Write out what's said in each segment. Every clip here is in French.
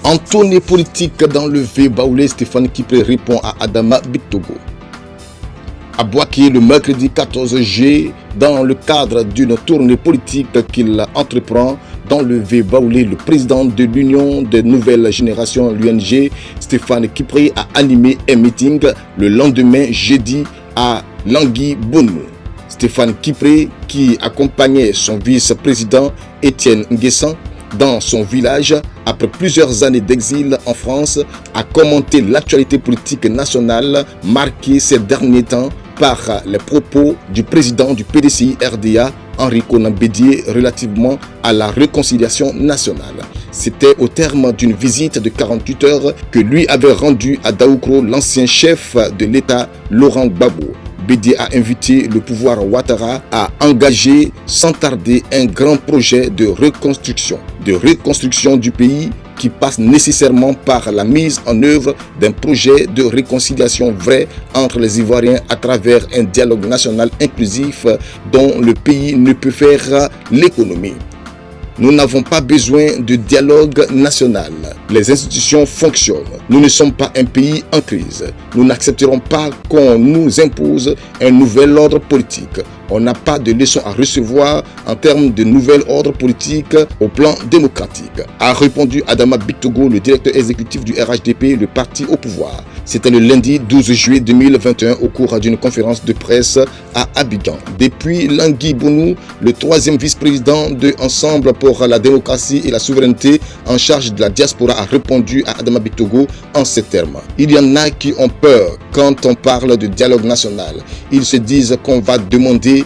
En tournée politique dans le V-Baoulé, Stéphane Kipré répond à Adama Bictogo. À Boaké le mercredi 14 juillet, dans le cadre d'une tournée politique qu'il entreprend dans le V-Baoulé, le président de l'Union des Nouvelles Générations, l'UNG, Stéphane Kipré, a animé un meeting le lendemain jeudi à Langui-Bounou. Stéphane Kipré, qui accompagnait son vice-président Étienne Nguessan dans son village après plusieurs années d'exil en France, a commenté l'actualité politique nationale marquée ces derniers temps par les propos du président du PDCI RDA, Henri Konan Bédié, relativement à la réconciliation nationale. C'était au terme d'une visite de 48 heures que lui avait rendue à Daoukro l'ancien chef de l'État Laurent Gbagbo. Bédié a invité le pouvoir Ouattara à engager sans tarder un grand projet de reconstruction du pays qui passe nécessairement par la mise en œuvre d'un projet de réconciliation vrai entre les Ivoiriens à travers un dialogue national inclusif dont le pays ne peut faire l'économie. Nous n'avons pas besoin de dialogue national. Les institutions fonctionnent. Nous ne sommes pas un pays en crise. Nous n'accepterons pas qu'on nous impose un nouvel ordre politique. On n'a pas de leçons à recevoir en termes de nouvel ordre politique au plan démocratique, a répondu Adama Bictogo, le directeur exécutif du RHDP, le parti au pouvoir. C'était le lundi 12 juillet 2021 au cours d'une conférence de presse à Abidjan. Depuis Langui-Bounou, le troisième vice-président de Ensemble pour la démocratie et la souveraineté en charge de la diaspora a répondu à Adama Bictogo en ces termes. Il y en a qui ont peur quand on parle de dialogue national. Ils se disent qu'on va demander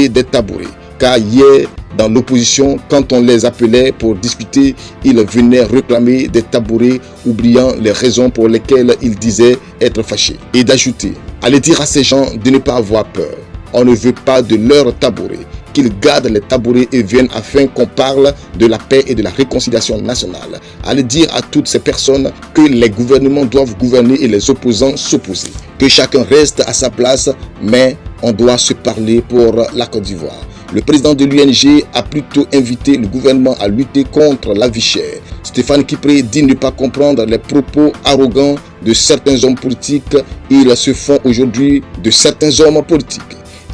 des tabourets. Car hier, dans l'opposition, quand on les appelait pour discuter, ils venaient réclamer des tabourets, oubliant les raisons pour lesquelles ils disaient être fâchés. Et d'ajouter, allez dire à ces gens de ne pas avoir peur. On ne veut pas de leurs tabourets. Qu'ils gardent les tabourets et viennent afin qu'on parle de la paix et de la réconciliation nationale. Allez dire à toutes ces personnes que les gouvernements doivent gouverner et les opposants s'opposer. Que chacun reste à sa place, mais on doit se parler pour la Côte d'Ivoire. Le président de l'UNG a plutôt invité le gouvernement à lutter contre la vie chère. Stéphane Kipré dit ne pas comprendre les propos arrogants de certains hommes politiques. Ils se font aujourd'hui de certains hommes politiques.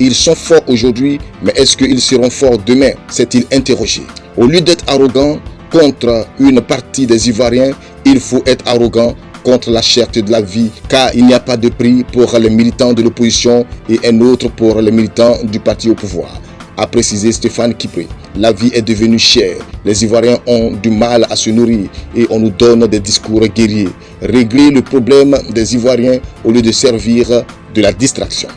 Ils sont forts aujourd'hui, mais est-ce qu'ils seront forts demain? S'est-il interrogé. Au lieu d'être arrogant contre une partie des Ivoiriens, il faut être arrogant contre la cherté de la vie, car il n'y a pas de prix pour les militants de l'opposition et un autre pour les militants du parti au pouvoir, a précisé Stéphane Kipré. La vie est devenue chère, les Ivoiriens ont du mal à se nourrir et on nous donne des discours guerriers. Régler le problème des Ivoiriens au lieu de servir de la distraction.